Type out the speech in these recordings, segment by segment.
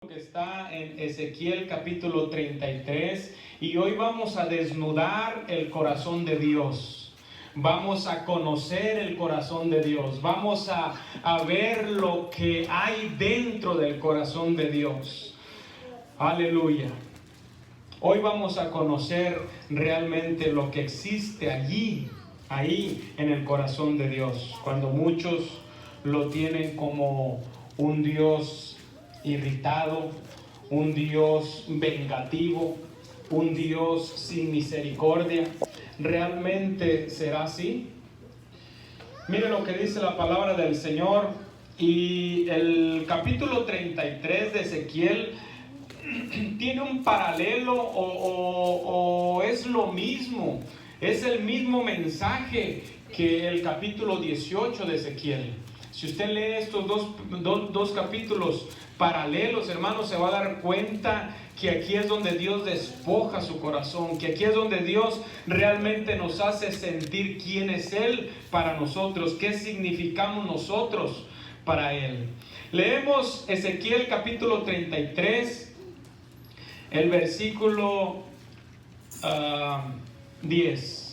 Que está en Ezequiel capítulo 33 y hoy vamos a desnudar el corazón de Dios. Vamos a conocer el corazón de Dios. Vamos a ver lo que hay dentro del corazón de Dios. Aleluya. Hoy vamos a conocer realmente lo que existe ahí en el corazón de Dios. Cuando muchos lo tienen como un Dios irritado, un Dios vengativo, un Dios sin misericordia. ¿Realmente será así? Mire lo que dice la palabra del Señor. Y el capítulo 33 de Ezequiel tiene un paralelo o es lo mismo. Es el mismo mensaje que el capítulo 18 de Ezequiel. Si usted lee estos dos capítulos paralelos, hermanos, se va a dar cuenta que aquí es donde Dios despoja su corazón, que aquí es donde Dios realmente nos hace sentir quién es Él para nosotros, qué significamos nosotros para Él. Leemos Ezequiel capítulo 33, el versículo 10.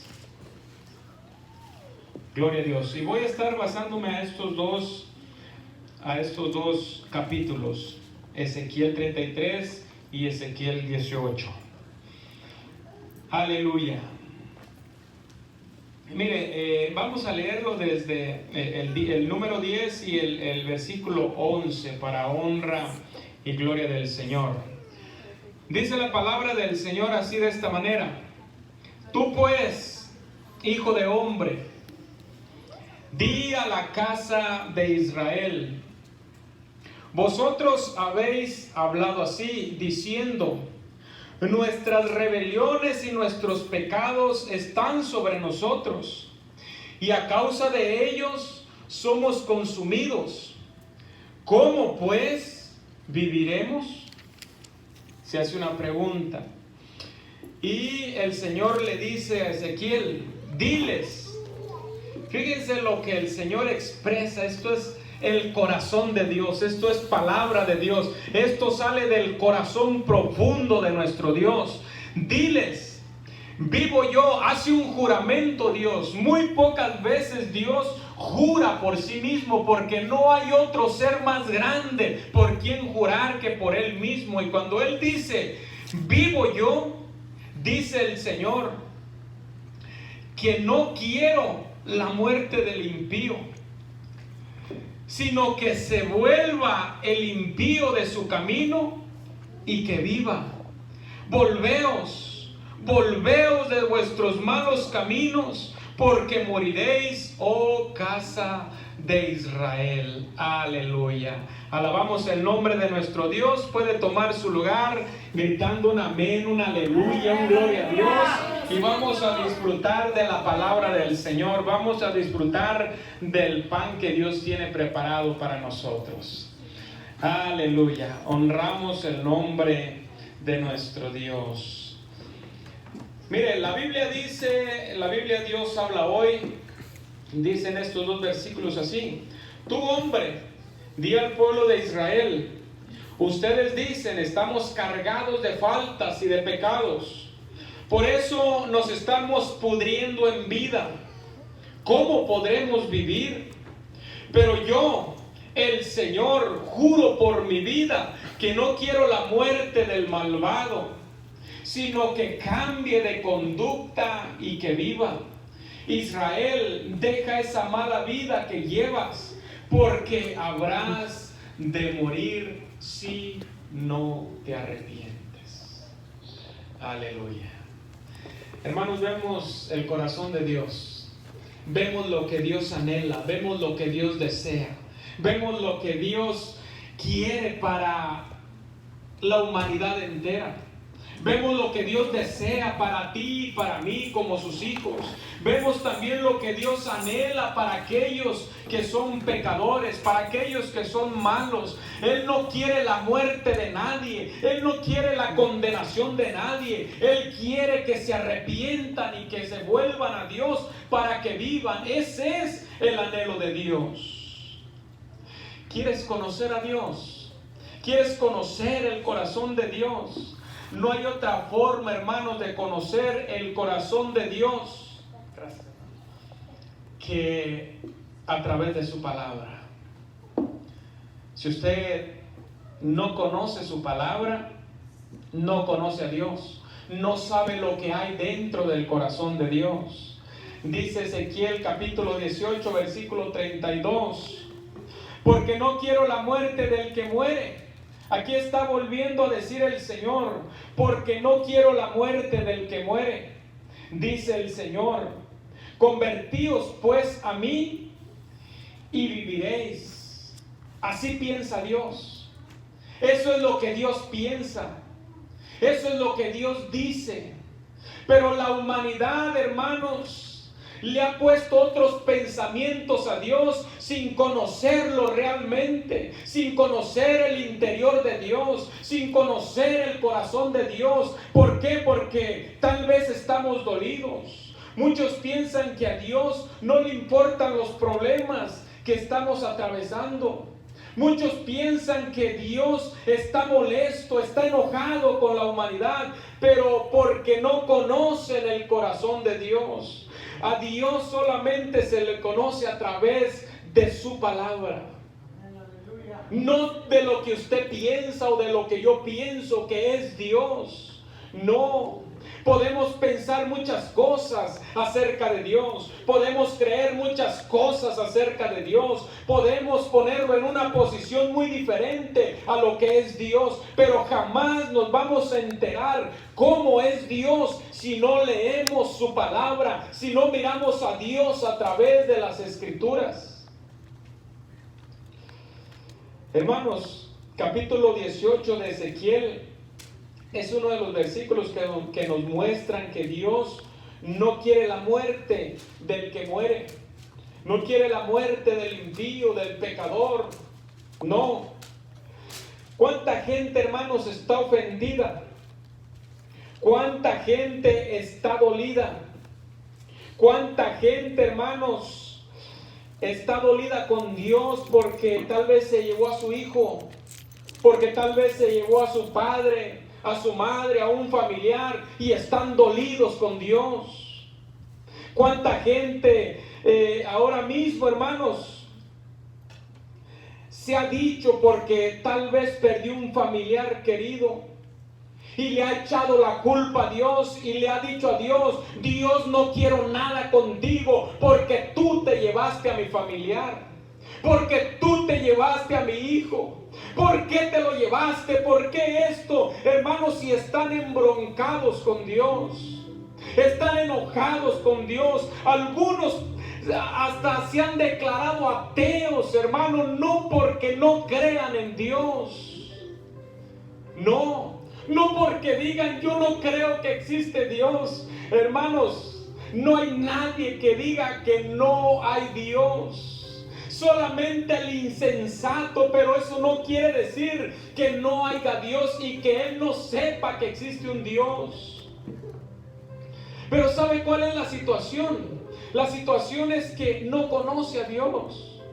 Gloria a Dios. Y voy a estar basándome a estos dos capítulos, Ezequiel 33 y Ezequiel 18. Aleluya. Mire, vamos a leerlo desde el número 10 y el versículo 11 para honra y gloria del Señor. Dice la palabra del Señor así, de esta manera: Tú pues, hijo de hombre, di a la casa de Israel: vosotros habéis hablado así, diciendo: nuestras rebeliones y nuestros pecados están sobre nosotros, y a causa de ellos somos consumidos. ¿Cómo pues viviremos? Se hace una pregunta. Y el Señor le dice a Ezequiel: diles. Fíjense lo que el Señor expresa. Esto es el corazón de Dios. Esto es palabra de Dios. Esto sale del corazón profundo de nuestro Dios. Diles: vivo yo. Hace un juramento Dios. Muy pocas veces Dios jura por sí mismo, porque no hay otro ser más grande por quien jurar que por Él mismo. Y cuando Él dice: vivo yo, dice el Señor que no quiero la muerte del impío, sino que se vuelva el impío de su camino y que viva. Volveos de vuestros malos caminos, porque moriréis, oh casa de Israel. Aleluya. Alabamos el nombre de nuestro Dios. Puede tomar su lugar gritando un amén, un aleluya, un gloria a Dios. Y vamos a disfrutar de la palabra del Señor. Vamos a disfrutar del pan que Dios tiene preparado para nosotros. Aleluya. Honramos el nombre de nuestro Dios. Mire, la Biblia Dios habla hoy. Dicen estos dos versículos así: tú, hombre, di al pueblo de Israel: ustedes dicen, estamos cargados de faltas y de pecados. Por eso nos estamos pudriendo en vida. ¿Cómo podremos vivir? Pero yo, el Señor, juro por mi vida que no quiero la muerte del malvado, sino que cambie de conducta y que viva. Israel, deja esa mala vida que llevas, porque habrás de morir si no te arrepientes. Aleluya. Hermanos, vemos el corazón de Dios. Vemos lo que Dios anhela, vemos lo que Dios desea, vemos lo que Dios quiere para la humanidad entera. Vemos lo que Dios desea para ti y para mí como sus hijos. Vemos también lo que Dios anhela para aquellos que son pecadores, para aquellos que son malos. Él no quiere la muerte de nadie. Él no quiere la condenación de nadie. Él quiere que se arrepientan y que se vuelvan a Dios para que vivan. Ese es el anhelo de Dios. ¿Quieres conocer a Dios? ¿Quieres conocer el corazón de Dios? No hay otra forma, hermanos, de conocer el corazón de Dios que a través de su palabra. Si usted no conoce su palabra, no conoce a Dios, no sabe lo que hay dentro del corazón de Dios. Dice Ezequiel capítulo 18, versículo 32, porque no quiero la muerte del que muere. Aquí está volviendo a decir el Señor, porque no quiero la muerte del que muere. Dice el Señor, convertíos pues a mí y viviréis. Así piensa Dios. Eso es lo que Dios piensa. Eso es lo que Dios dice. Pero la humanidad, hermanos, le ha puesto otros pensamientos a Dios sin conocerlo realmente, sin conocer el interior de Dios, sin conocer el corazón de Dios. ¿Por qué? Porque tal vez estamos dolidos. Muchos piensan que a Dios no le importan los problemas que estamos atravesando. Muchos piensan que Dios está molesto, está enojado con la humanidad, pero porque no conocen el corazón de Dios. A Dios solamente se le conoce a través de su palabra. No de lo que usted piensa o de lo que yo pienso que es Dios. No. Podemos pensar muchas cosas acerca de Dios. Podemos creer muchas cosas acerca de Dios. Podemos ponerlo en una posición muy diferente a lo que es Dios. Pero jamás nos vamos a enterar cómo es Dios si no leemos su palabra, si no miramos a Dios a través de las Escrituras. Hermanos, capítulo 18 de Ezequiel es uno de los versículos que nos muestran que Dios no quiere la muerte del que muere. No quiere la muerte del impío, del pecador. No. ¿Cuánta gente, hermanos, está ofendida? ¿Cuánta gente está dolida? ¿Cuánta gente, hermanos, está dolida con Dios porque tal vez se llevó a su hijo? Porque tal vez se llevó a su padre, a su madre, a un familiar, y están dolidos con Dios. ¿Cuánta gente ahora mismo, hermanos, se ha dicho porque tal vez perdió un familiar querido y le ha echado la culpa a Dios y le ha dicho a Dios: Dios, no quiero nada contigo porque tú te llevaste a mi familiar, porque tú te llevaste a mi hijo? ¿Por qué te lo llevaste? ¿Por qué esto? Hermanos, si están embroncados con Dios, están enojados con Dios. Algunos hasta se han declarado ateos, hermanos, no porque no crean en Dios. No porque digan: yo no creo que existe Dios. Hermanos, no hay nadie que diga que no hay Dios. Solamente el insensato, pero eso no quiere decir que no haya Dios y que él no sepa que existe un Dios. Pero ¿sabe cuál es la situación? La situación es que no conoce a Dios.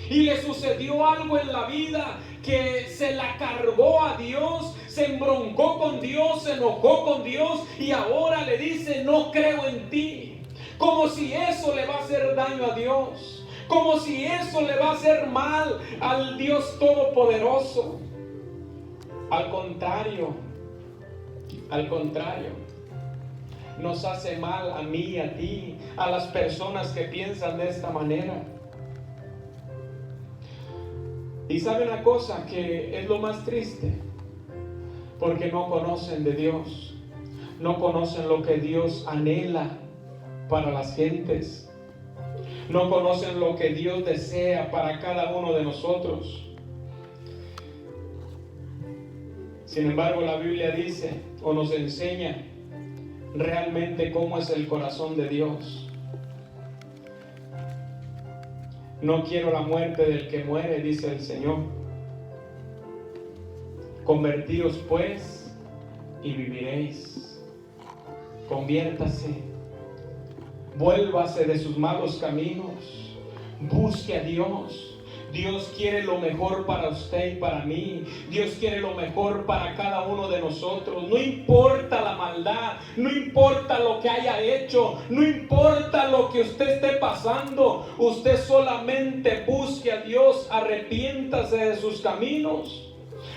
Y le sucedió algo en la vida que se la cargó a Dios, se embroncó con Dios, se enojó con Dios y ahora le dice: no creo en ti. Como si eso le va a hacer daño a Dios. Como si eso le va a hacer mal al Dios Todopoderoso. Al contrario, nos hace mal a mí y a ti, a las personas que piensan de esta manera. Y sabe una cosa que es lo más triste, porque no conocen de Dios, no conocen lo que Dios anhela para las gentes. No conocen lo que Dios desea para cada uno de nosotros. Sin embargo, la Biblia dice o nos enseña realmente cómo es el corazón de Dios. No quiero la muerte del que muere, dice el Señor. Convertíos pues y viviréis. Conviértase. Vuélvase de sus malos caminos, busque a Dios, Dios quiere lo mejor para usted y para mí. Dios quiere lo mejor para cada uno de nosotros. No importa la maldad, no importa lo que haya hecho, no importa lo que usted esté pasando. Usted solamente busque a Dios, arrepiéntase de sus caminos.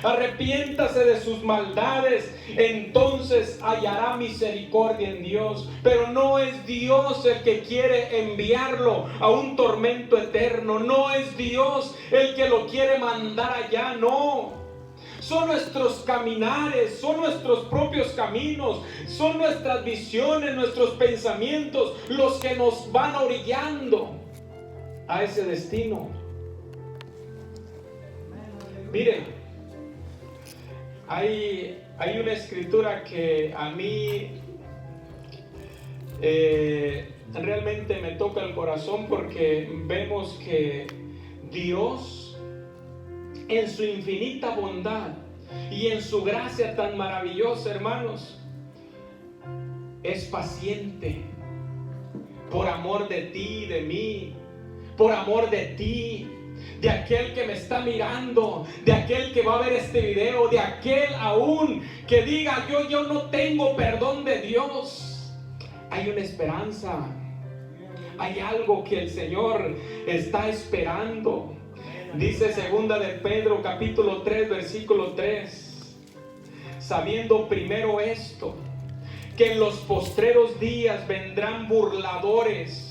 Arrepiéntase de sus maldades, entonces hallará misericordia en Dios. Pero no es Dios el que quiere enviarlo a un tormento eterno. No es Dios el que lo quiere mandar allá, no. Son nuestros caminares, son nuestros propios caminos, son nuestras visiones, nuestros pensamientos los que nos van orillando a ese destino. Miren, hay una escritura que a mí realmente me toca el corazón, porque vemos que Dios, en su infinita bondad y en su gracia tan maravillosa, hermanos, es paciente por amor de ti y de mí, por amor de ti, de aquel que me está mirando, de aquel que va a ver este video, de aquel aún que diga yo no tengo perdón de Dios. Hay una esperanza, hay algo que el Señor está esperando. Dice segunda de Pedro capítulo 3 versículo 3: sabiendo primero esto, que en los postreros días vendrán burladores,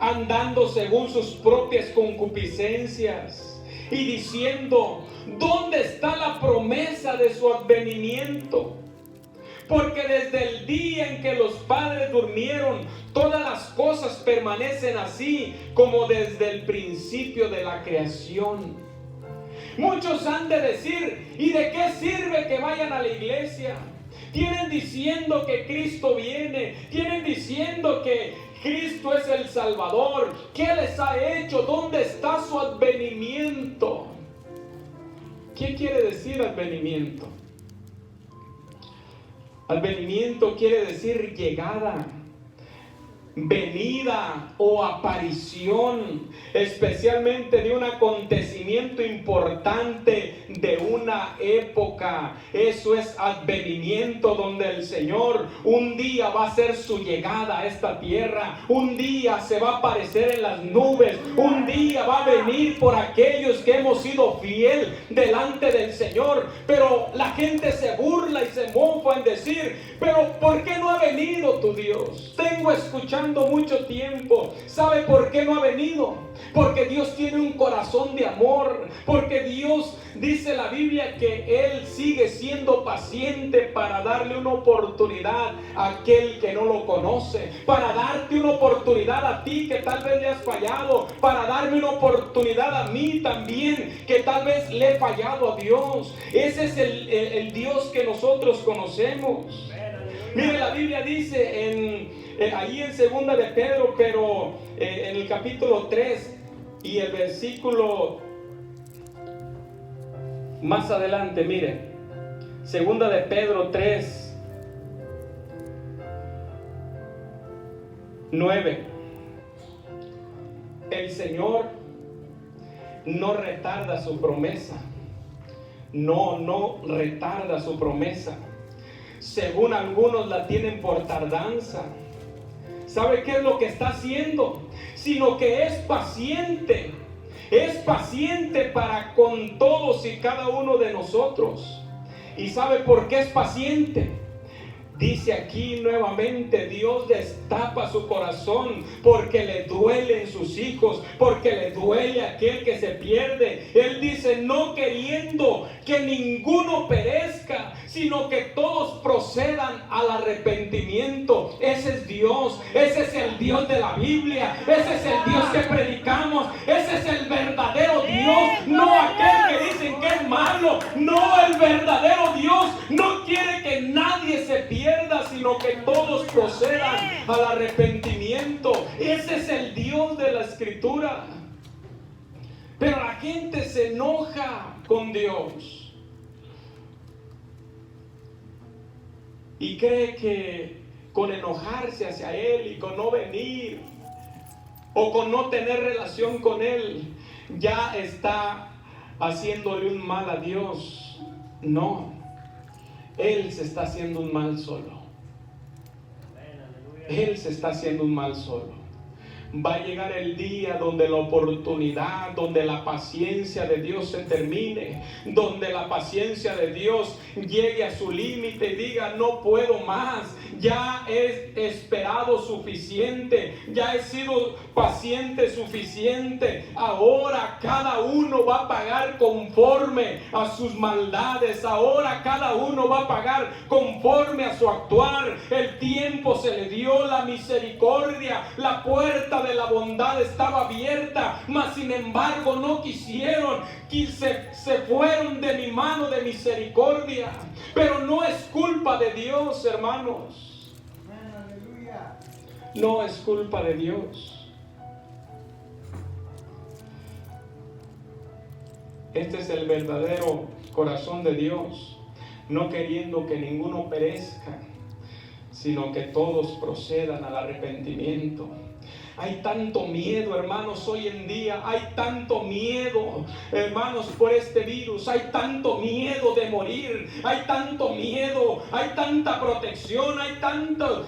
andando según sus propias concupiscencias, y diciendo: ¿dónde está la promesa de su advenimiento? Porque desde el día en que los padres durmieron, todas las cosas permanecen así como desde el principio de la creación. Muchos han de decir: ¿y de qué sirve que vayan a la iglesia? Tienen diciendo que Cristo viene, tienen diciendo que Cristo es el Salvador. ¿Qué les ha hecho? ¿Dónde está su advenimiento? ¿Qué quiere decir advenimiento? Advenimiento quiere decir llegada, venida o aparición, especialmente de un acontecimiento importante de una época. Eso es advenimiento, donde el Señor un día va a hacer su llegada a esta tierra, un día se va a aparecer en las nubes, un día va a venir por aquellos que hemos sido fiel delante del Señor. Pero la gente se burla y se mofa en decir: pero ¿por qué no ha venido tu Dios? Tengo escuchando mucho tiempo. ¿Sabe por qué no ha venido? Porque Dios tiene un corazón de amor, porque Dios, dice la Biblia, que Él sigue siendo paciente para darle una oportunidad a aquel que no lo conoce, para darte una oportunidad a ti que tal vez le has fallado, para darme una oportunidad a mí también que tal vez le he fallado a Dios. Ese es el Dios que nosotros conocemos. Mire, la Biblia dice ahí en segunda de Pedro, pero en el capítulo 3 y el versículo más adelante, mire, segunda de Pedro 3, 9: el Señor no retarda su promesa, no retarda su promesa, según algunos la tienen por tardanza. ¿Sabe qué es lo que está haciendo? Sino que es paciente para con todos y cada uno de nosotros. ¿Y sabe por qué es paciente? Dice aquí nuevamente: Dios destapa su corazón porque le duelen sus hijos, porque le duele aquel que se pierde. Él dice: no queriendo que ninguno perezca, sino que todos procedan al arrepentimiento. Ese es Dios, ese es el Dios de la Biblia, ese es el Dios que predicamos, ese es el verdadero Dios, no aquel que dicen que es malo. No, el verdadero Dios no quiere que nadie se pierda, sino que todos procedan al arrepentimiento. Ese es el Dios de la Escritura. Pero la gente se enoja con Dios y cree que con enojarse hacia Él y con no venir o con no tener relación con Él, ya está haciéndole un mal a Dios. No, él se está haciendo un mal solo. Él se está haciendo un mal solo. Va a llegar el día donde la oportunidad, donde la paciencia de Dios se termine, donde la paciencia de Dios llegue a su límite y diga: no puedo más, ya he esperado suficiente, ya he sido paciente suficiente. Ahora cada uno va a pagar conforme a sus maldades. Ahora cada uno va a pagar conforme a su actuar. El tiempo se le dio, la misericordia, la puerta de la bondad estaba abierta, mas sin embargo no quisieron, se fueron de mi mano de misericordia. Pero no es culpa de Dios, hermanos. No es culpa de Dios. Este es el verdadero corazón de Dios, no queriendo que ninguno perezca, sino que todos procedan al arrepentimiento. Hay tanto miedo, hermanos, hoy en día. Hay tanto miedo, hermanos, por este virus. Hay tanto miedo de morir. Hay tanto miedo. Hay tanta protección. Hay tanto...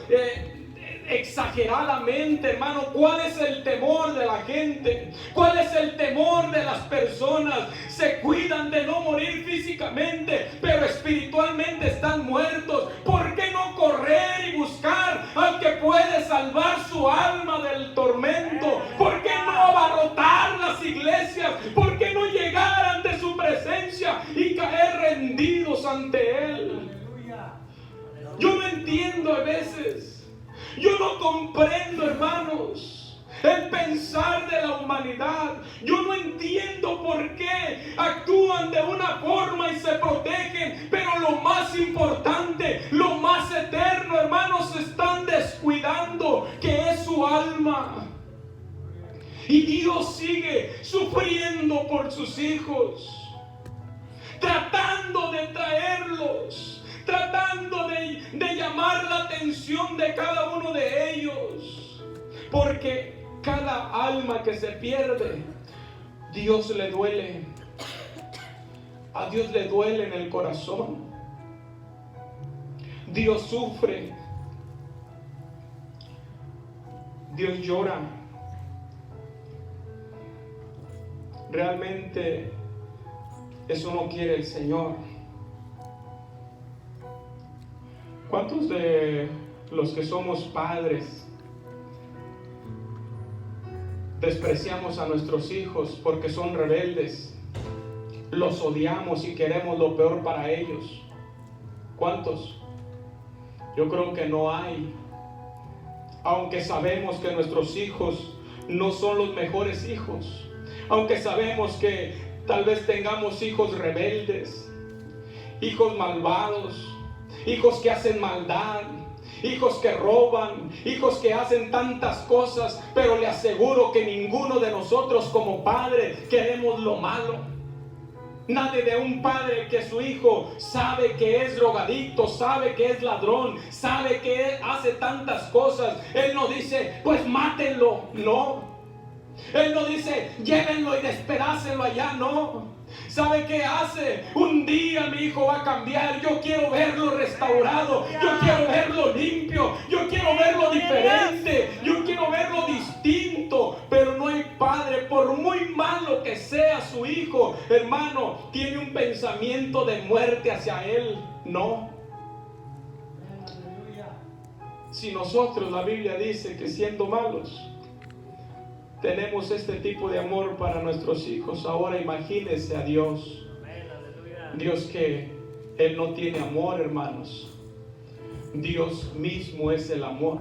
exageradamente, hermano. ¿Cuál es el temor de la gente? ¿Cuál es el temor de las personas? Se cuidan de no morir físicamente, pero espiritualmente están muertos. ¿Por qué no correr y buscar al que puede salvar su alma del tormento? ¿Por qué no abarrotar las iglesias? ¿Por qué no llegar ante su presencia y caer rendidos ante Él? Yo no entiendo a veces. Yo no comprendo, hermanos, el pensar de la humanidad. Yo no entiendo por qué actúan de una forma y se protegen, pero lo más importante, lo más eterno, hermanos, se están descuidando, que es su alma. Y Dios sigue sufriendo por sus hijos, tratando de traerlos, tratando de llamar la atención de cada uno de ellos, porque cada alma que se pierde, Dios le duele. A Dios le duele en el corazón. Dios sufre. Dios llora. Realmente eso no quiere el Señor. ¿Cuántos de los que somos padres despreciamos a nuestros hijos porque son rebeldes? Los odiamos y queremos lo peor para ellos. ¿Cuántos? Yo creo que no hay. Aunque sabemos que nuestros hijos no son los mejores hijos, aunque sabemos que tal vez tengamos hijos rebeldes, hijos malvados, hijos que hacen maldad, hijos que roban, hijos que hacen tantas cosas, pero le aseguro que ninguno de nosotros como padre queremos lo malo. Nadie de un padre que su hijo sabe que es drogadicto, sabe que es ladrón, sabe que hace tantas cosas, él no dice: pues mátenlo. No. Él no dice: llévenlo y despedácenlo allá. No. ¿Sabe qué hace? Un día mi hijo va a cambiar. Yo quiero verlo restaurado. Yo quiero verlo limpio. Yo quiero verlo diferente. Yo quiero verlo distinto. Pero no hay padre, por muy malo que sea su hijo, hermano, tiene un pensamiento de muerte hacia él. No. Si nosotros, la Biblia dice que siendo malos tenemos este tipo de amor para nuestros hijos, ahora imagínense a Dios. Dios, que Él no tiene amor, hermanos. Dios mismo es el amor.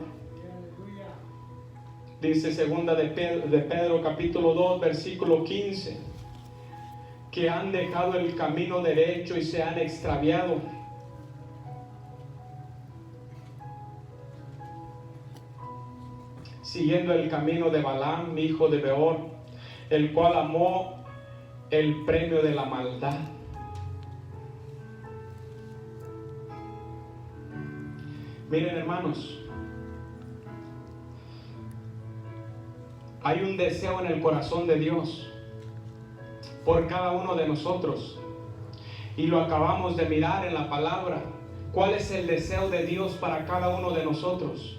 Dice segunda de Pedro capítulo 2 versículo 15, que han dejado el camino derecho y se han extraviado. Siguiendo el camino de Balaam, hijo de Beor, el cual amó el premio de la maldad. Miren, hermanos, hay un deseo en el corazón de Dios por cada uno de nosotros. Y lo acabamos de mirar en la palabra. ¿Cuál es el deseo de Dios para cada uno de nosotros?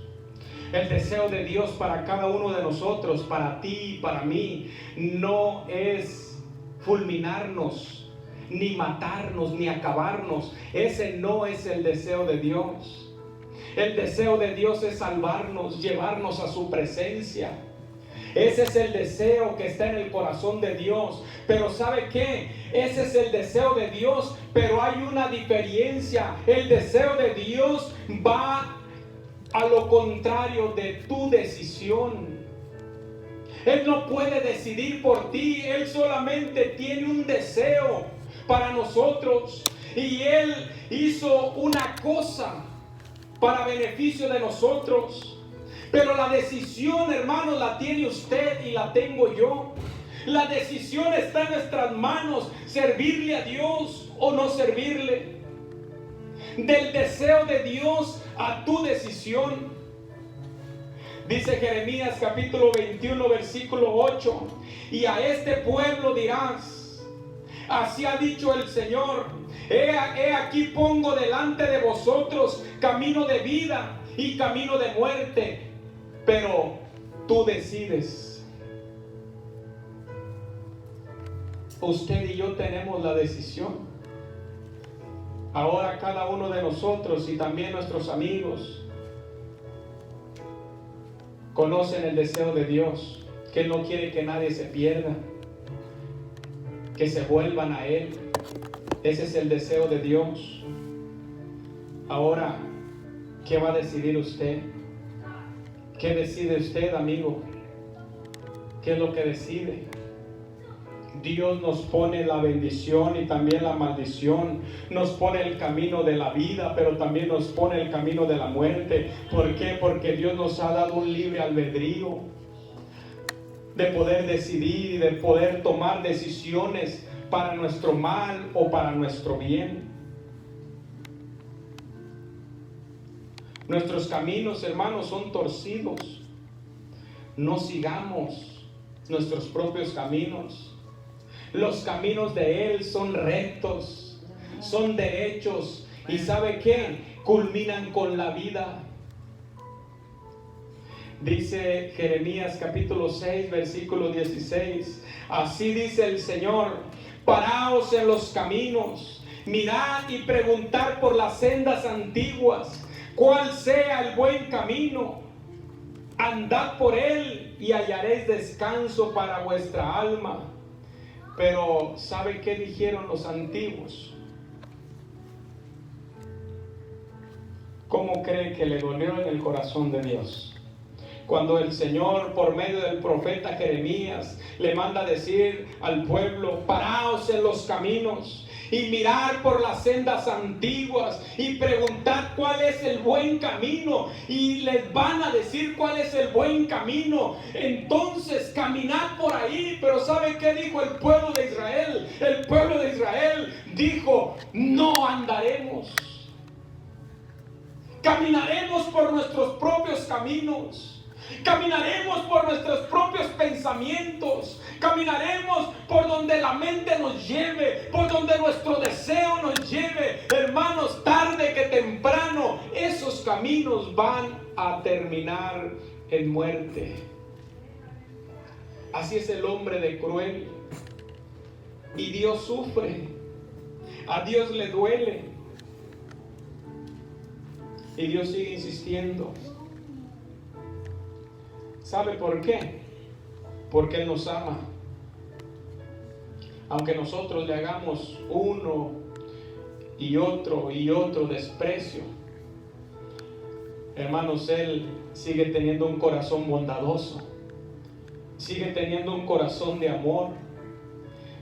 El deseo de Dios para cada uno de nosotros, para ti y para mí, no es fulminarnos, ni matarnos, ni acabarnos. Ese no es el deseo de Dios. El deseo de Dios es salvarnos, llevarnos a su presencia. Ese es el deseo que está en el corazón de Dios. Pero ¿sabe qué? Ese es el deseo de Dios, pero hay una diferencia. El deseo de Dios va a lo contrario de tu decisión. Él no puede decidir por ti. Él solamente tiene un deseo para nosotros. Y Él hizo una cosa para beneficio de nosotros. Pero la decisión, hermanos, la tiene usted y la tengo yo. La decisión está en nuestras manos, servirle a Dios o no servirle. Del deseo de Dios a tu decisión. Dice Jeremías capítulo 21 versículo 8: y a este pueblo dirás, así ha dicho el Señor, he aquí pongo delante de vosotros camino de vida y camino de muerte, pero tú decides. Usted y yo tenemos la decisión. Ahora cada uno de nosotros y también nuestros amigos conocen el deseo de Dios, que Él no quiere que nadie se pierda, que se vuelvan a Él. Ese es el deseo de Dios. Ahora, ¿qué va a decidir usted? ¿Qué decide usted, amigo? ¿Qué es lo que decide? Dios nos pone la bendición y también la maldición. Nos pone el camino de la vida, pero también nos pone el camino de la muerte. ¿Por qué? Porque Dios nos ha dado un libre albedrío de poder decidir y de poder tomar decisiones para nuestro mal o para nuestro bien. Nuestros caminos, hermanos, son torcidos. No sigamos nuestros propios caminos. Los caminos de Él son rectos, son derechos. ¿Y sabe qué? Culminan con la vida. Dice Jeremías capítulo 6 versículo 16: así dice el Señor, paraos en los caminos, mirad y preguntad por las sendas antiguas, cuál sea el buen camino. Andad por él y hallaréis descanso para vuestra alma. Pero ¿sabe qué dijeron los antiguos? ¿Cómo cree que le dolió en el corazón de Dios? Cuando el Señor, por medio del profeta Jeremías, le manda decir al pueblo: paraos en los caminos y mirar por las sendas antiguas y preguntar cuál es el buen camino, y les van a decir cuál es el buen camino. Entonces caminad por ahí. Pero ¿sabe qué dijo el pueblo de Israel? El pueblo de Israel dijo: no andaremos, caminaremos por nuestros propios caminos. Caminaremos por nuestros propios pensamientos. Caminaremos por donde la mente nos lleve, por donde nuestro deseo nos lleve. Hermanos, tarde que temprano, esos caminos van a terminar en muerte. Así es el hombre de cruel. Y Dios sufre. A Dios le duele. Y Dios sigue insistiendo. ¿Sabe por qué? Porque Él nos ama. Aunque nosotros le hagamos uno y otro desprecio, hermanos, Él sigue teniendo un corazón bondadoso, sigue teniendo un corazón de amor,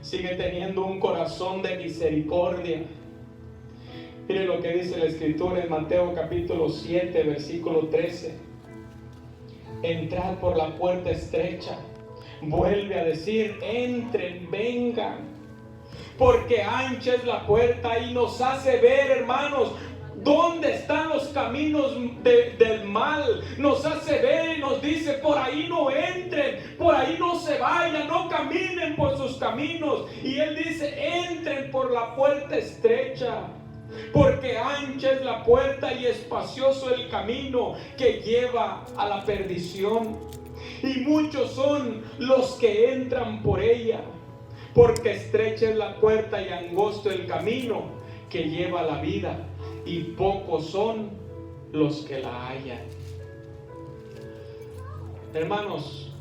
sigue teniendo un corazón de misericordia. Mire lo que dice la Escritura en Mateo capítulo 7 versículo 13: entrad por la puerta estrecha. Vuelve a decir: entren, vengan, porque ancha es la puerta. Y nos hace ver, hermanos, ¿Dónde están los caminos del mal? Nos hace ver y nos dice, por ahí no entren, por ahí no se vayan, no caminen por sus caminos. Y Él dice, entren por la puerta estrecha, porque ancha es la puerta y espacioso el camino que lleva a la perdición. Y muchos son los que entran por ella, porque estrecha es la puerta y angosto el camino que lleva a la vida, y pocos son los que la hallan. Hermanos,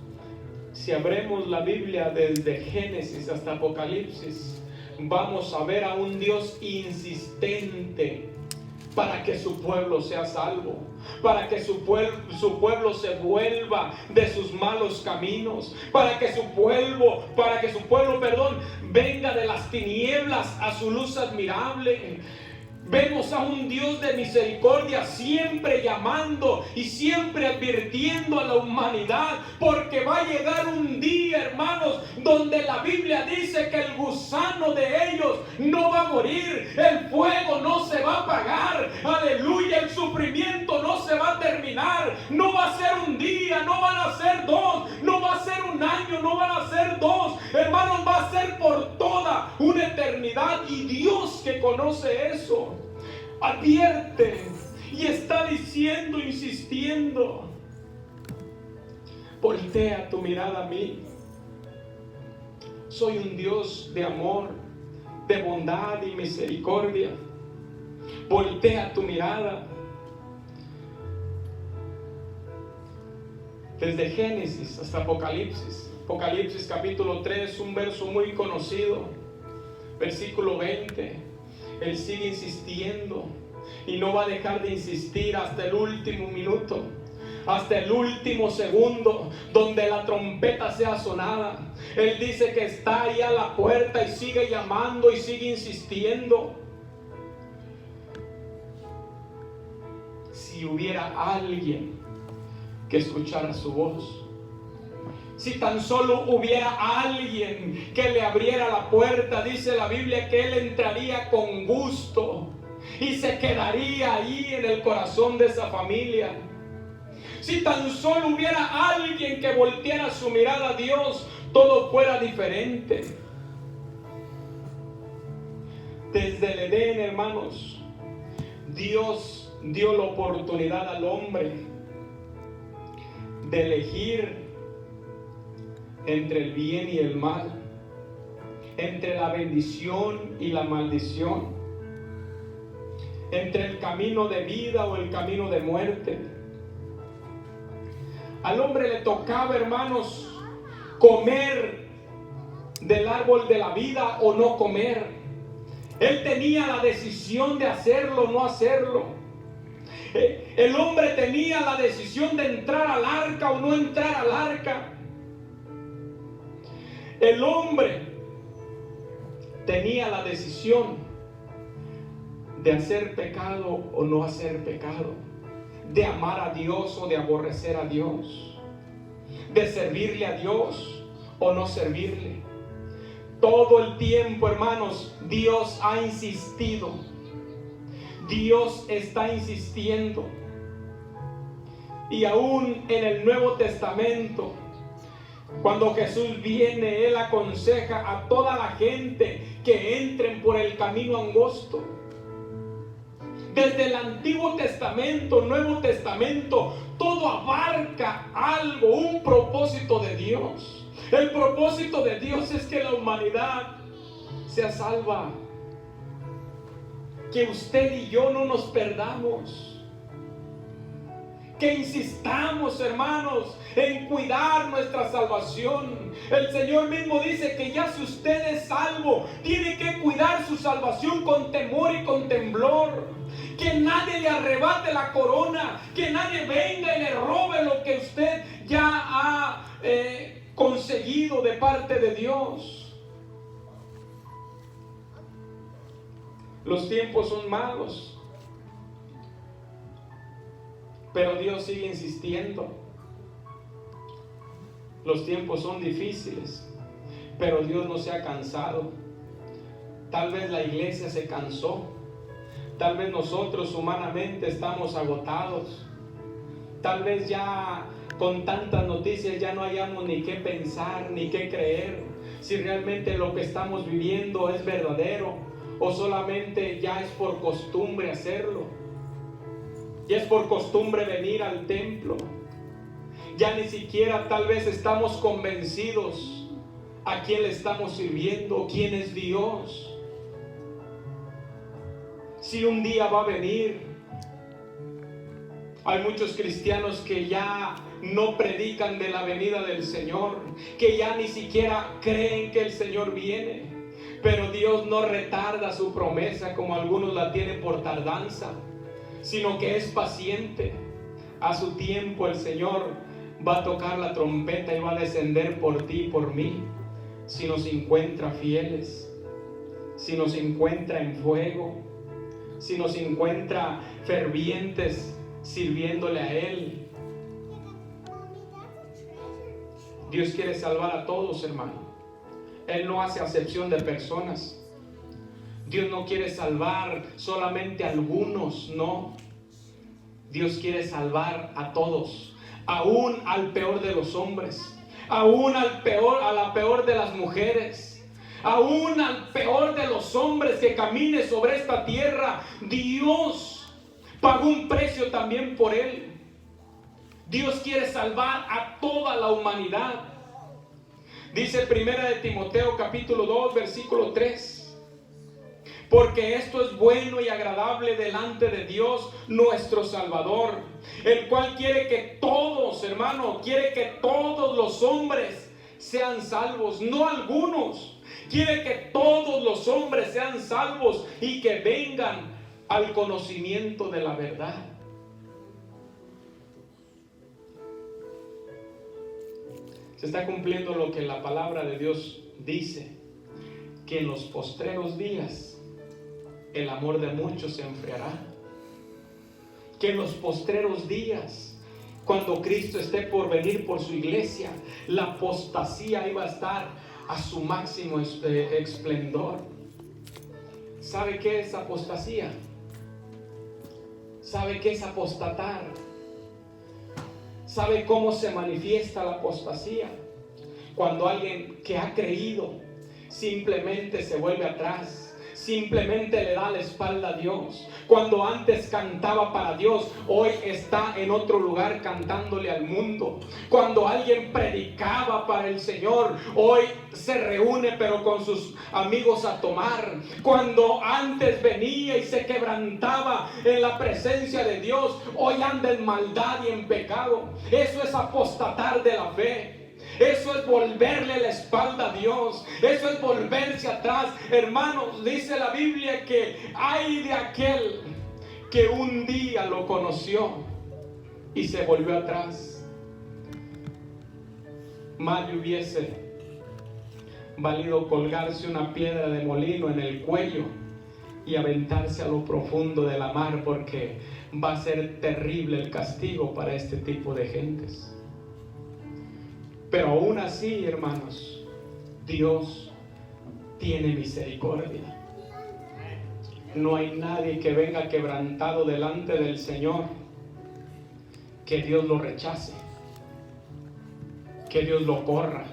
si abremos la Biblia desde Génesis hasta Apocalipsis, vamos a ver a un Dios insistente para que su pueblo sea salvo, para que su pueblo se vuelva de sus malos caminos, para que su pueblo, venga de las tinieblas a su luz admirable. Vemos a un Dios de misericordia siempre llamando y siempre advirtiendo a la humanidad, porque va a llegar un día, hermanos, donde la Biblia dice que el gusano de ellos no va a morir, el fuego no se va a apagar, aleluya, el sufrimiento no se va a terminar, no va a ser un día, no van a ser dos, no va a ser un año, no van a ser dos, hermanos, va a ser por toda una eternidad. Y Dios, que conoce eso, advierte y está diciendo, insistiendo, voltea tu mirada a mí. Soy un Dios de amor, de bondad y misericordia. Voltea tu mirada. Desde Génesis hasta Apocalipsis. Apocalipsis capítulo 3, un verso muy conocido, versículo 20. Él sigue insistiendo y no va a dejar de insistir hasta el último minuto, hasta el último segundo, donde la trompeta sea sonada. Él dice que está ahí a la puerta y sigue llamando y sigue insistiendo. Si hubiera alguien que escuchara su voz, si tan solo hubiera alguien que le abriera la puerta, dice la Biblia que Él entraría con gusto y se quedaría ahí en el corazón de esa familia. Si tan solo hubiera alguien que volteara su mirada a Dios, todo fuera diferente. Desde el Edén, hermanos, Dios dio la oportunidad al hombre de elegir entre el bien y el mal, entre la bendición y la maldición, entre el camino de vida o el camino de muerte. Al hombre le tocaba, hermanos, comer del árbol de la vida o no comer. Él tenía la decisión de hacerlo o no hacerlo. El hombre tenía la decisión de entrar al arca o no entrar al arca. El hombre tenía la decisión de hacer pecado o no hacer pecado, de amar a Dios o de aborrecer a Dios, de servirle a Dios o no servirle. Todo el tiempo, hermanos, Dios ha insistido. Dios está insistiendo. Y aún en el Nuevo Testamento, cuando Jesús viene, Él aconseja a toda la gente que entren por el camino angosto. Desde el Antiguo Testamento, Nuevo Testamento, todo abarca algo, un propósito de Dios. El propósito de Dios es que la humanidad sea salva, que usted y yo no nos perdamos. Que insistamos, hermanos, en cuidar nuestra salvación. El Señor mismo dice que ya si usted es salvo, tiene que cuidar su salvación con temor y con temblor. Que nadie le arrebate la corona, que nadie venga y le robe lo que usted ya ha conseguido de parte de Dios. Los tiempos son malos, pero Dios sigue insistiendo. Los tiempos son difíciles, pero Dios no se ha cansado. Tal vez la iglesia se cansó, Tal vez nosotros humanamente estamos agotados. Tal vez ya con tantas noticias ya no hayamos ni qué pensar, ni qué creer, si realmente lo que estamos viviendo es verdadero o solamente ya es por costumbre hacerlo. Ya es por costumbre venir al templo. Ya ni siquiera tal vez estamos convencidos a quién le estamos sirviendo, quién es Dios. Si un día va a venir. Hay muchos cristianos que ya no predican de la venida del Señor, que ya ni siquiera creen que el Señor viene. Pero Dios no retarda su promesa como algunos la tienen por tardanza, sino que es paciente. A su tiempo el Señor va a tocar la trompeta y va a descender por ti y por mí, si nos encuentra fieles, si nos encuentra en fuego, si nos encuentra fervientes sirviéndole a Él. Dios quiere salvar a todos, hermano. Él no hace acepción de personas. Dios no quiere salvar solamente a algunos, no. Dios quiere salvar a todos, aún al peor de los hombres, aún a la peor de las mujeres, aún al peor de los hombres que camine sobre esta tierra. Dios pagó un precio también por él. Dios quiere salvar a toda la humanidad. Dice 1 Timoteo capítulo 2 versículo 3. Porque esto es bueno y agradable delante de Dios nuestro Salvador, el cual quiere que todos, hermano, quiere que todos los hombres sean salvos, no algunos. Quiere que todos los hombres sean salvos y que vengan al conocimiento de la verdad. Se está cumpliendo lo que la palabra de Dios dice, que en los postreros días el amor de muchos se enfriará. Que en los postreros días, cuando Cristo esté por venir por su iglesia, la apostasía iba a estar a su máximo esplendor. ¿Sabe qué es apostasía? ¿Sabe qué es apostatar? ¿Sabe cómo se manifiesta la apostasía? Cuando alguien que ha creído simplemente se vuelve atrás, simplemente le da la espalda a Dios. Cuando antes cantaba para Dios, hoy está en otro lugar cantándole al mundo. Cuando alguien predicaba para el Señor, hoy se reúne pero con sus amigos a tomar. Cuando antes venía y se quebrantaba en la presencia de Dios, hoy anda en maldad y en pecado. Eso es apostatar de la fe. Eso es volverle la espalda a Dios. Eso es volverse atrás. Hermanos, dice la Biblia que hay de aquel que un día lo conoció y se volvió atrás. Más le hubiese valido colgarse una piedra de molino en el cuello y aventarse a lo profundo de la mar, porque va a ser terrible el castigo para este tipo de gentes. Pero aún así, hermanos, Dios tiene misericordia. No hay nadie que venga quebrantado delante del Señor que Dios lo rechace, que Dios lo corra.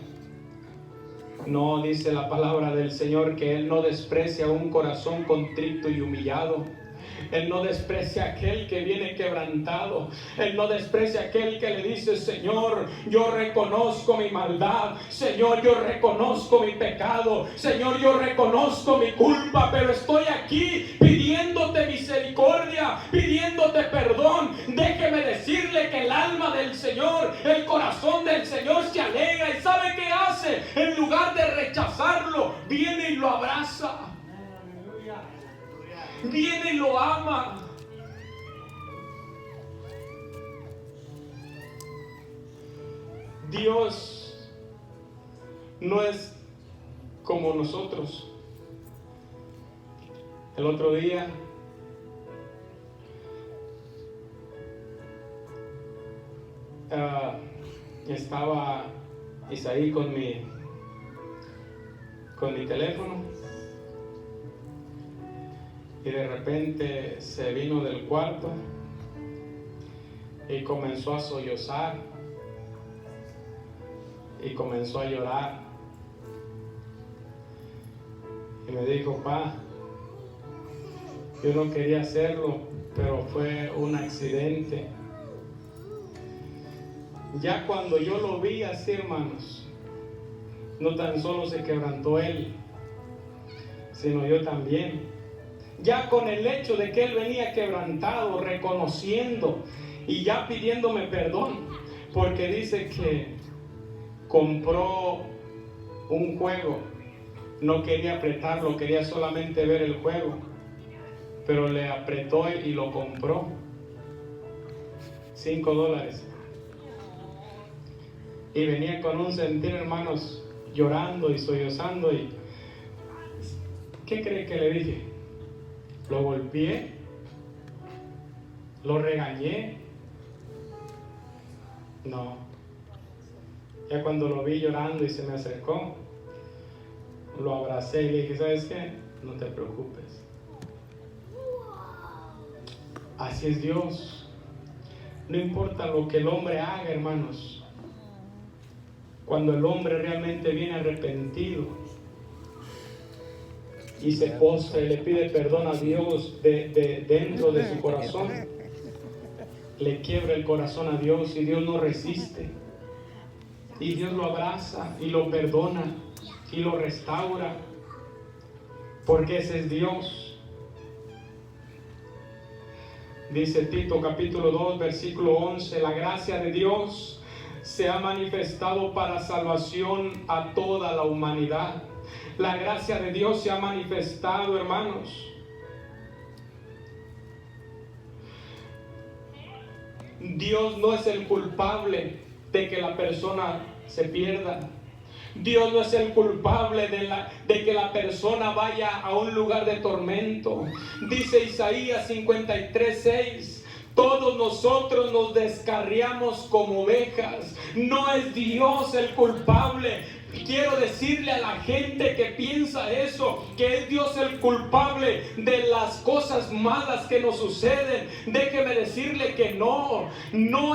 No, dice la palabra del Señor que Él no desprecia un corazón contrito y humillado. Él no desprecia a aquel que viene quebrantado. Él no desprecia a aquel que le dice: Señor, yo reconozco mi maldad. Señor, yo reconozco mi pecado. Señor, yo reconozco mi culpa, pero estoy aquí pidiéndote misericordia, pidiéndote perdón. Déjeme decirle que el alma del Señor, el corazón del Señor se alegra. ¿Y sabe qué hace? En lugar de rechazarlo, viene y lo abraza. Viene y lo ama. Dios no es como nosotros. El otro día estaba Isaí con mi teléfono. Y de repente se vino del cuarto y comenzó a sollozar y comenzó a llorar. Y me dijo: pa, yo no quería hacerlo, pero fue un accidente. Ya cuando yo lo vi así, hermanos, no tan solo se quebrantó él, sino yo también. Ya con el hecho de que él venía quebrantado, reconociendo y ya pidiéndome perdón, porque dice que compró un juego, no quería apretarlo, quería solamente ver el juego, pero le apretó y lo compró. $5. Y venía con un sentir, hermanos, llorando y sollozando. Y ¿qué cree que le dije? Lo golpeé, lo regañé. No. Ya cuando lo vi llorando y se me acercó, lo abracé y le dije: ¿sabes qué? No te preocupes. Así es Dios. No importa lo que el hombre haga, hermanos. Cuando el hombre realmente viene arrepentido y se postra y le pide perdón a Dios dentro de su corazón, le quiebra el corazón a Dios y Dios no resiste. Y Dios lo abraza y lo perdona y lo restaura, porque ese es Dios. Dice Tito capítulo 2 versículo 11: la gracia de Dios se ha manifestado para salvación a toda la humanidad. La gracia de Dios se ha manifestado, hermanos. Dios no es el culpable de que la persona se pierda. Dios no es el culpable de que la persona vaya a un lugar de tormento. Dice Isaías 53:6: todos nosotros nos descarriamos como ovejas. No es Dios el culpable. Quiero decirle a la gente que piensa eso, que es Dios el culpable de las cosas malas que nos suceden. Déjeme decirle que no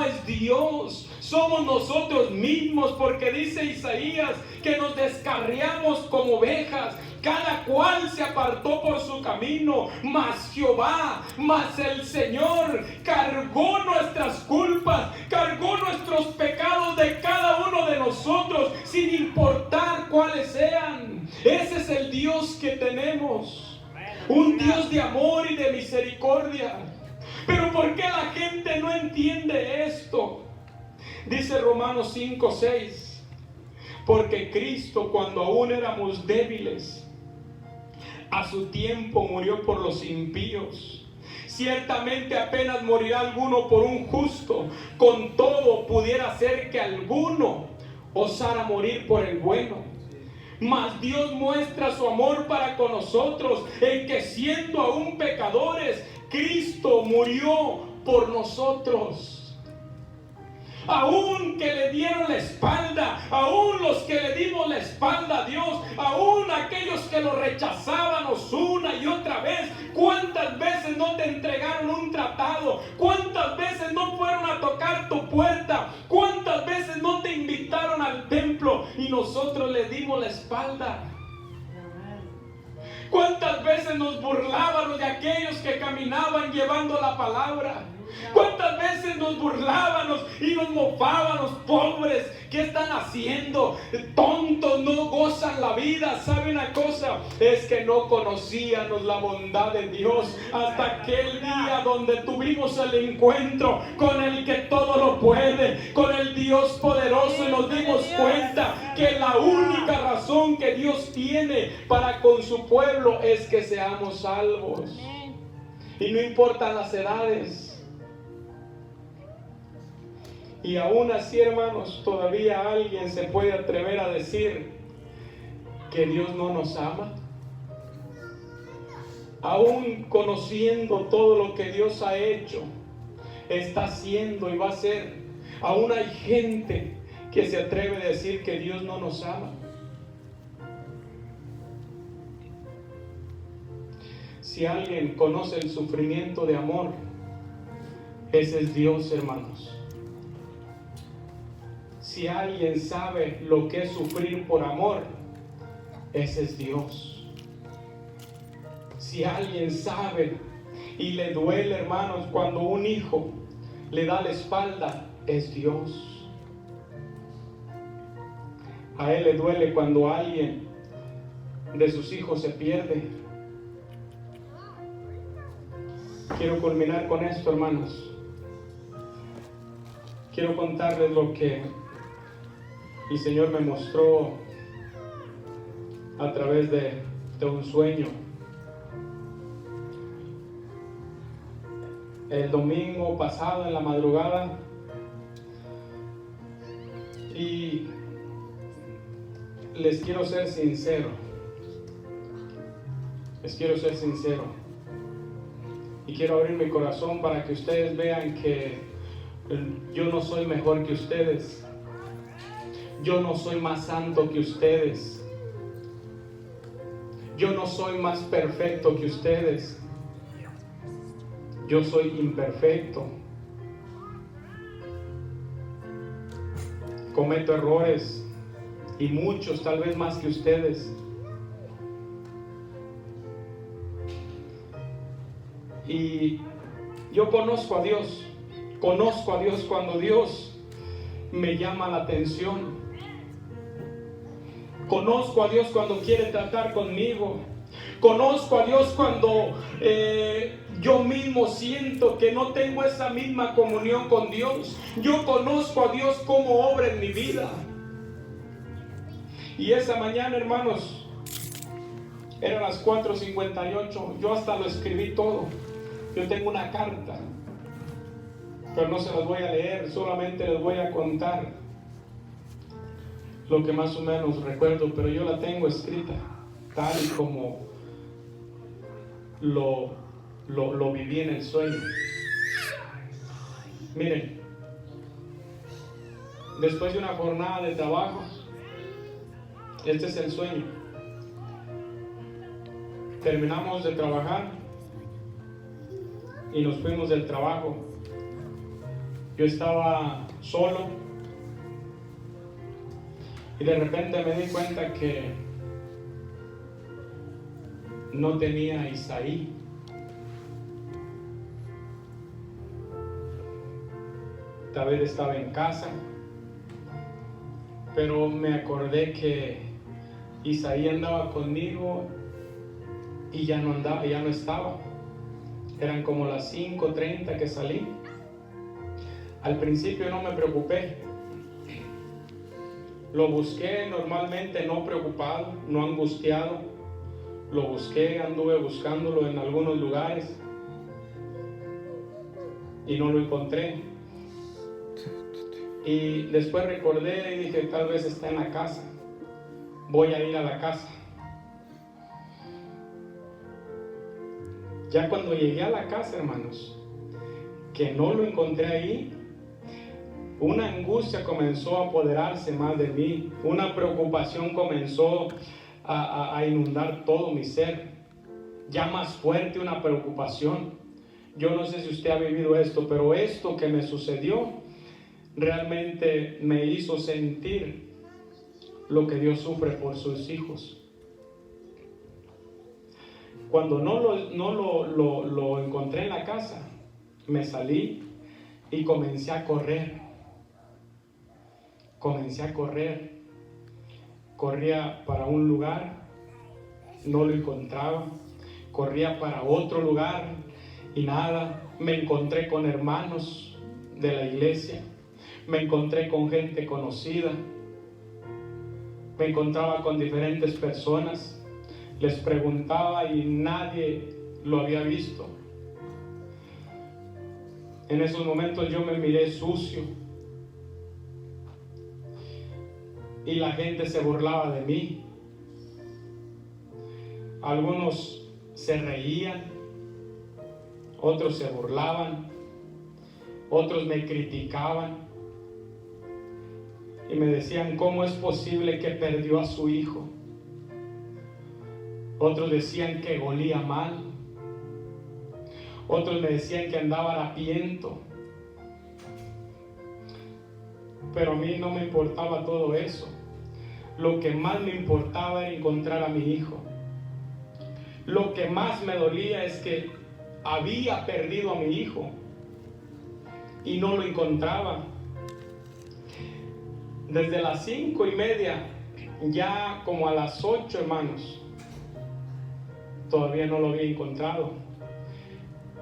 es Dios. Somos nosotros mismos, porque dice Isaías que nos descarriamos como ovejas. Cada cual se apartó por su camino, mas Jehová, mas el Señor cargó nuestras culpas, cargó nuestros pecados de cada uno de nosotros, sin importar cuáles sean. Ese es el Dios que tenemos, un Dios de amor y de misericordia. Pero ¿por qué la gente no entiende esto? Dice Romanos 5:6: porque Cristo, cuando aún éramos débiles, a su tiempo murió por los impíos. Ciertamente apenas morirá alguno por un justo, con todo pudiera ser que alguno osara morir por el bueno. Mas Dios muestra su amor para con nosotros, en que siendo aún pecadores, Cristo murió por nosotros. Aún que le dieron la espalda, aún los que le dimos la espalda a Dios, aún aquellos que lo rechazábamos una y otra vez. ¿Cuántas veces no te entregaron un tratado? ¿Cuántas veces no fueron a tocar tu puerta? ¿Cuántas veces no te invitaron al templo y nosotros les dimos la espalda? ¿Cuántas veces nos burlábamos de aquellos que caminaban llevando la palabra? ¿Cuántas veces nos burlábamos y nos mofábamos? Pobres, ¿qué están haciendo? Tontos, no gozan la vida. ¿Sabe una cosa? Es que no conocíamos la bondad de Dios hasta aquel día donde tuvimos el encuentro con el que todo lo puede, con el Dios poderoso, y nos dimos cuenta que la única razón que Dios tiene para con su pueblo es que seamos salvos. Y no importan las edades. Y aún así, hermanos, todavía alguien se puede atrever a decir que Dios no nos ama. Aún conociendo todo lo que Dios ha hecho, está haciendo y va a hacer, aún hay gente que se atreve a decir que Dios no nos ama. Si alguien conoce el sufrimiento de amor, ese es Dios, hermanos. Si alguien sabe lo que es sufrir por amor, ese es Dios. Si alguien sabe y le duele, hermanos, cuando un hijo le da la espalda, es Dios. A Él le duele cuando alguien de sus hijos se pierde. Quiero culminar con esto, hermanos. Quiero contarles lo que el Señor me mostró a través de un sueño. El domingo pasado en la madrugada, y les quiero ser sincero. Y quiero abrir mi corazón para que ustedes vean que yo no soy mejor que ustedes. Yo no soy más santo que ustedes. Yo no soy más perfecto que ustedes. Yo soy imperfecto. Cometo errores, y muchos, tal vez más que ustedes. Y yo conozco a Dios cuando Dios me llama la atención. Conozco a Dios cuando quiere tratar conmigo. Conozco a Dios cuando yo mismo siento que no tengo esa misma comunión con Dios. Yo conozco a Dios como obra en mi vida. Y esa mañana, hermanos, eran las 4:58. Yo hasta lo escribí todo. Yo tengo una carta, pero no se las voy a leer, solamente les voy a contar lo que más o menos recuerdo, pero yo la tengo escrita tal y como lo viví en el sueño. Miren, después de una jornada de trabajo, este es el sueño. Terminamos de trabajar y nos fuimos del trabajo. Yo estaba solo y de repente me di cuenta que no tenía a Isaí. David estaba en casa, pero me acordé que Isaí andaba conmigo y ya no estaba. Eran como las 5:30 que salí. Al principio no me preocupé. Lo busqué normalmente, no preocupado, no angustiado. Lo busqué, anduve buscándolo en algunos lugares y no lo encontré. Y después recordé y dije, tal vez está en la casa. Voy a ir a la casa. Ya cuando llegué a la casa, hermanos, que no lo encontré ahí, una angustia comenzó a apoderarse más de mí. Una preocupación comenzó a inundar todo mi ser. Ya más fuerte una preocupación. Yo no sé si usted ha vivido esto, pero esto que me sucedió realmente me hizo sentir lo que Dios sufre por sus hijos. Cuando no lo encontré en la casa, me salí y comencé a correr. Corría para un lugar, no lo encontraba. Corría para otro lugar y nada. Me encontré con hermanos de la iglesia. Me encontré con gente conocida. Me encontraba con diferentes personas. Les preguntaba y nadie lo había visto. En esos momentos yo me miré sucio. Y la gente se burlaba de mí. Algunos se reían, otros se burlaban, otros me criticaban y me decían, ¿cómo es posible que perdió a su hijo? Otros decían que olía mal, Otros me decían que andaba harapiento. Pero a mí no me importaba todo eso. Lo que más me importaba era encontrar a mi hijo. Lo que más me dolía es que había perdido a mi hijo y no lo encontraba. Desde las 5:30, ya como a las 8, hermanos, todavía no lo había encontrado.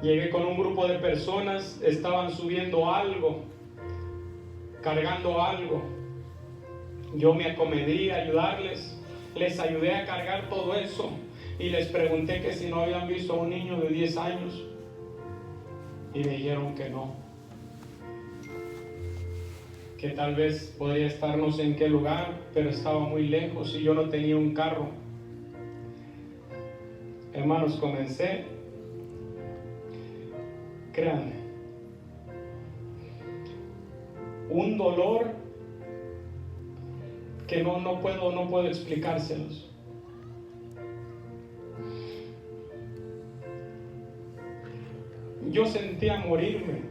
Llegué con un grupo de personas, estaban subiendo algo, cargando algo. Yo me acomedí a ayudarles, les ayudé a cargar todo eso y les pregunté que si no habían visto a un niño de 10 años y me dijeron que no, que tal vez podría estar no sé en qué lugar, pero estaba muy lejos y yo no tenía un carro. Hermanos, comencé, créanme, un dolor que no puedo explicárselos. Yo sentía morirme.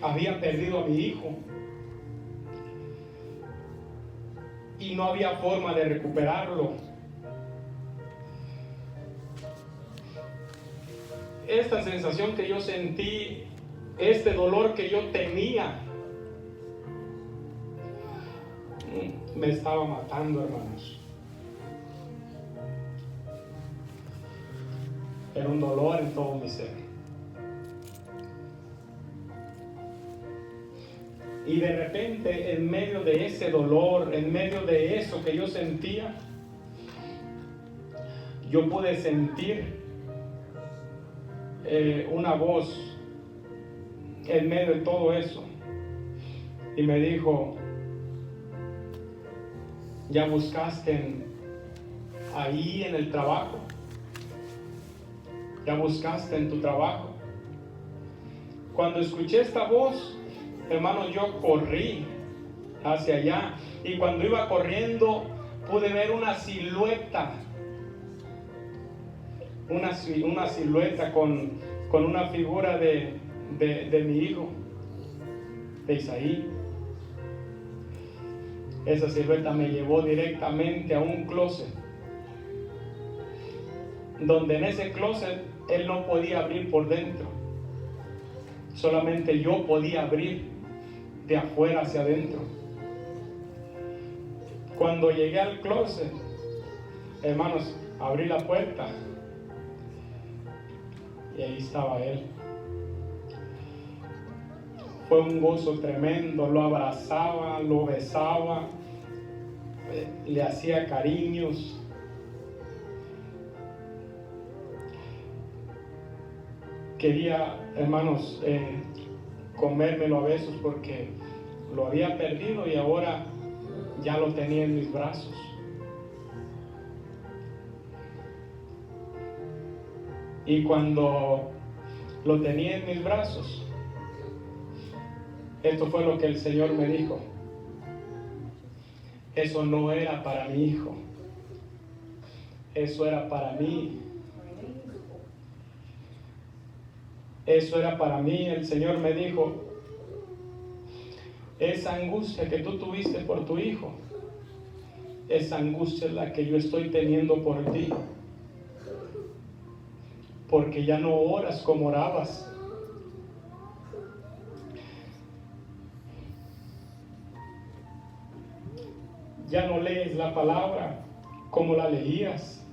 Había perdido a mi hijo y no había forma de recuperarlo. Esta sensación que yo sentí, este dolor que yo tenía, me estaba matando, hermanos. Era un dolor en todo mi ser. Y de repente, en medio de ese dolor, en medio de eso que yo sentía, yo pude sentir una voz en medio de todo eso. Y me dijo: ¿ya buscaste ahí en el trabajo? ¿Ya buscaste en tu trabajo? Cuando escuché esta voz, hermanos, yo corrí hacia allá. Y cuando iba corriendo, pude ver una silueta. Una silueta con una figura de mi hijo, de Isaí. Esa silueta me llevó directamente a un closet, donde en ese closet él no podía abrir por dentro, solamente yo podía abrir de afuera hacia adentro. Cuando llegué al closet, hermanos, abrí la puerta y ahí estaba él. Fue un gozo tremendo, lo abrazaba, lo besaba, le hacía cariños. Quería, hermanos, comérmelo a besos porque lo había perdido y ahora ya lo tenía en mis brazos. Y cuando lo tenía en mis brazos, esto fue lo que el Señor me dijo: eso no era para mi hijo, eso era para mí. Eso era para mí. El Señor me dijo: esa angustia que tú tuviste por tu hijo, esa angustia es la que yo estoy teniendo por ti, porque ya no oras como orabas. Ya no lees la palabra como la leías.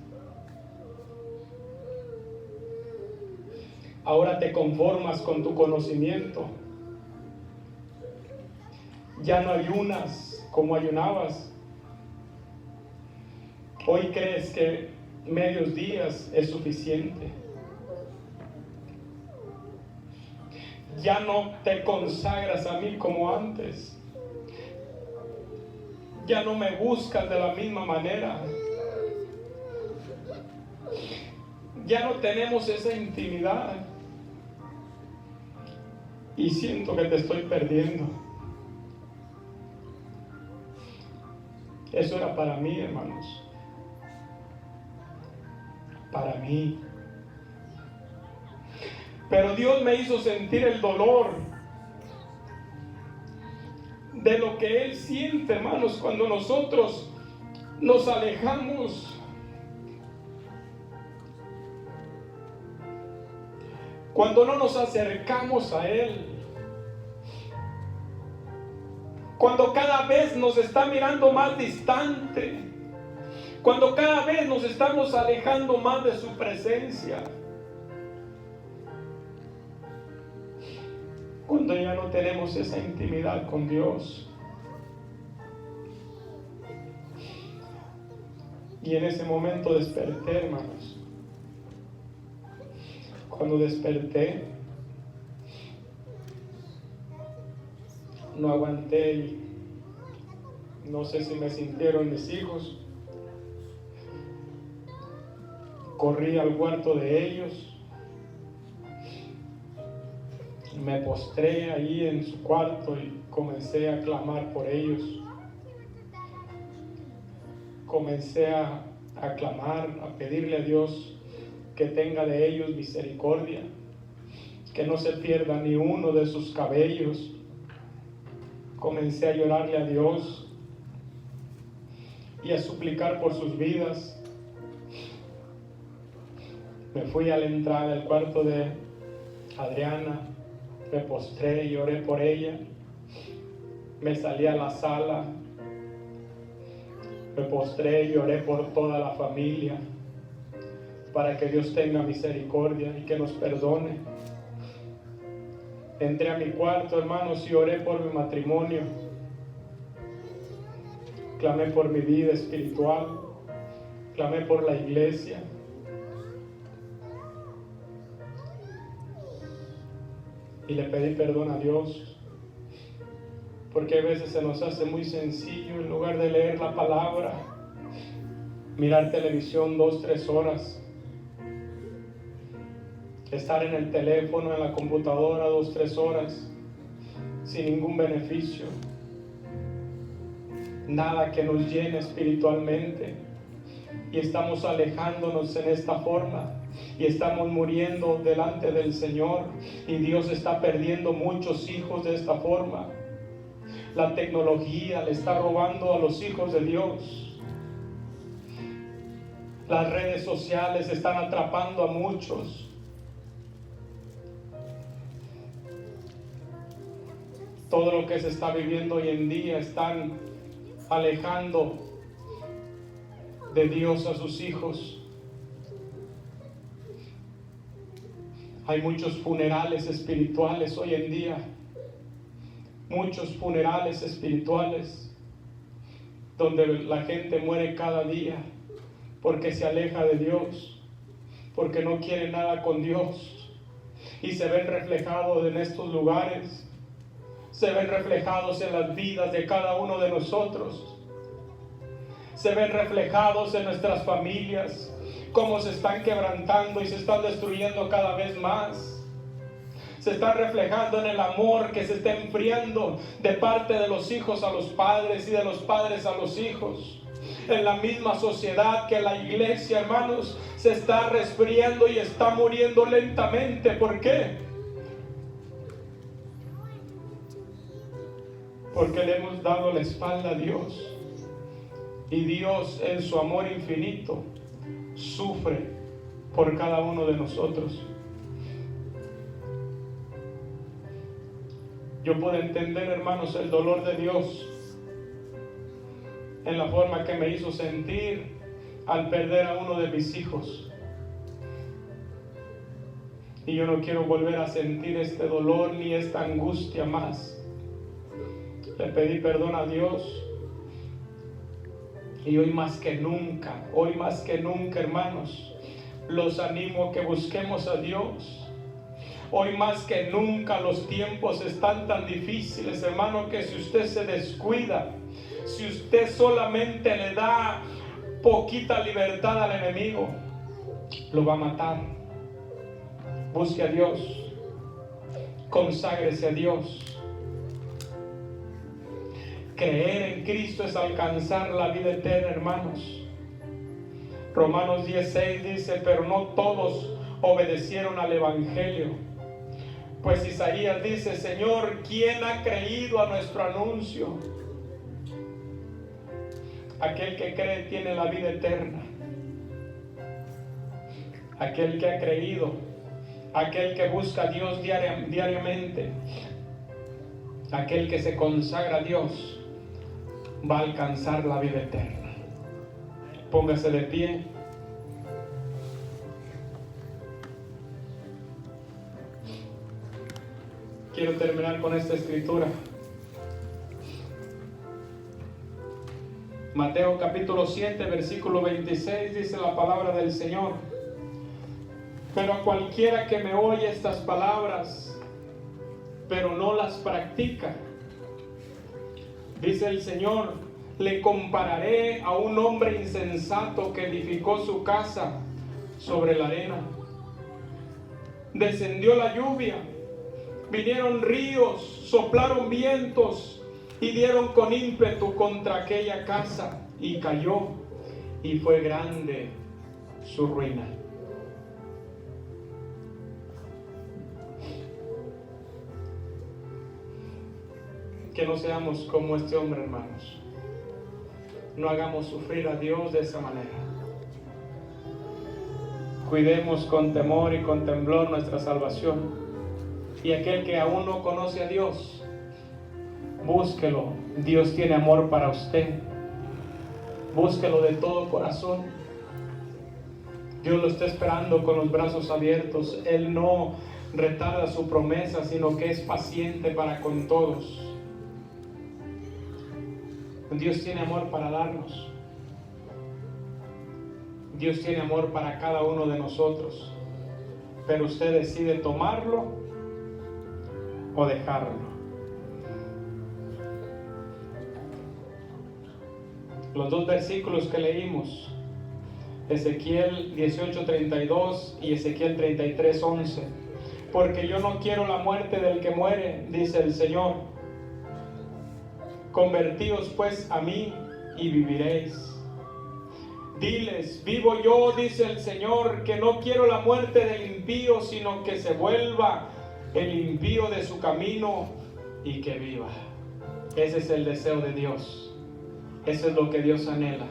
Ahora te conformas con tu conocimiento. Ya no ayunas como ayunabas. Hoy crees que medios días es suficiente. Ya no te consagras a mí como antes. Ya no me buscas de la misma manera. Ya no tenemos esa intimidad. Y siento que te estoy perdiendo. Eso era para mí, hermanos. Para mí. Pero Dios me hizo sentir el dolor de lo que Él siente, hermanos, cuando nosotros nos alejamos. Cuando no nos acercamos a Él. Cuando cada vez nos está mirando más distante. Cuando cada vez nos estamos alejando más de su presencia. Cuando ya no tenemos esa intimidad con Dios. Y en ese momento desperté, hermanos. Cuando desperté, no aguanté y no sé si me sintieron mis hijos. Corrí al cuarto de ellos. Me postré ahí en su cuarto y comencé a clamar por ellos. Comencé a clamar, a pedirle a Dios que tenga de ellos misericordia, que no se pierda ni uno de sus cabellos. Comencé a llorarle a Dios y a suplicar por sus vidas. Me fui a la entrada del cuarto de Adriana, me postré y oré por ella. Me salí a la sala, me postré y oré por toda la familia, para que Dios tenga misericordia y que nos perdone. Entré a mi cuarto, hermanos, y oré por mi matrimonio. Clamé por mi vida espiritual. Clamé por la iglesia. Y le pedí perdón a Dios. Porque a veces se nos hace muy sencillo, en lugar de leer la palabra, mirar televisión 2-3 horas. Estar en el teléfono, en la computadora 2-3 horas, sin ningún beneficio. Nada que nos llene espiritualmente. Y estamos alejándonos en esta forma. Y estamos muriendo delante del Señor. Y Dios está perdiendo muchos hijos de esta forma. La tecnología le está robando a los hijos de Dios. Las redes sociales están atrapando a muchos. Todo lo que se está viviendo hoy en día están alejando de Dios a sus hijos. Hay muchos funerales espirituales hoy en día. Muchos funerales espirituales donde la gente muere cada día porque se aleja de Dios, porque no quiere nada con Dios, y se ven reflejados en estos lugares. Se ven reflejados en las vidas de cada uno de nosotros. Se ven reflejados en nuestras familias, cómo se están quebrantando y se están destruyendo cada vez más. Se están reflejando en el amor que se está enfriando de parte de los hijos a los padres y de los padres a los hijos. En la misma sociedad que la iglesia, hermanos, se está resfriando y está muriendo lentamente. ¿Por qué? Porque le hemos dado la espalda a Dios. Y Dios, en su amor infinito, sufre por cada uno de nosotros. Yo puedo entender, hermanos, el dolor de Dios en la forma que me hizo sentir al perder a uno de mis hijos. Y yo no quiero volver a sentir este dolor ni esta angustia más. Le pedí perdón a Dios. Y hoy más que nunca, hermanos, los animo a que busquemos a Dios. Hoy más que nunca los tiempos están tan difíciles, hermano, que si usted se descuida, si usted solamente le da poquita libertad al enemigo, lo va a matar. Busque a Dios, conságrese a Dios. Creer en Cristo es alcanzar la vida eterna, hermanos. Romanos 10:6 dice: pero no todos obedecieron al Evangelio. Pues Isaías dice: Señor, ¿quién ha creído a nuestro anuncio? Aquel que cree tiene la vida eterna. Aquel que ha creído, aquel que busca a Dios diariamente, aquel que se consagra a Dios, va a alcanzar la vida eterna. Póngase de pie. Quiero terminar con esta escritura. Mateo capítulo 7, versículo 26, dice la palabra del Señor: pero a cualquiera que me oye estas palabras, pero no las practica, dice el Señor, le compararé a un hombre insensato que edificó su casa sobre la arena. Descendió la lluvia, vinieron ríos, soplaron vientos y dieron con ímpetu contra aquella casa, y cayó, y fue grande su ruina. Que no seamos como este hombre, hermanos. No hagamos sufrir a Dios de esa manera. Cuidemos con temor y con temblor nuestra salvación. Y aquel que aún no conoce a Dios, búsquelo. Dios tiene amor para usted. Búsquelo de todo corazón. Dios lo está esperando con los brazos abiertos. Él no retarda su promesa, sino que es paciente para con todos. Dios tiene amor para darnos. Dios tiene amor para cada uno de nosotros. Pero usted decide tomarlo o dejarlo. Los dos versículos que leímos, Ezequiel 18:32 y Ezequiel 33:11. Porque yo no quiero la muerte del que muere, dice el Señor. Convertíos pues a mí y viviréis. Diles: vivo yo, dice el Señor, que no quiero la muerte del impío, sino que se vuelva el impío de su camino y que viva. Ese es el deseo de Dios. Eso es lo que Dios anhela.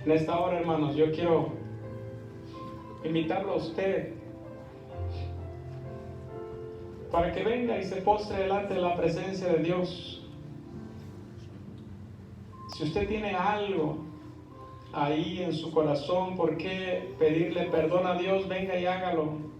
En esta hora, hermanos, yo quiero invitarlo a usted para que venga y se postre delante de la presencia de Dios. Si usted tiene algo ahí en su corazón por qué pedirle perdón a Dios, venga y hágalo.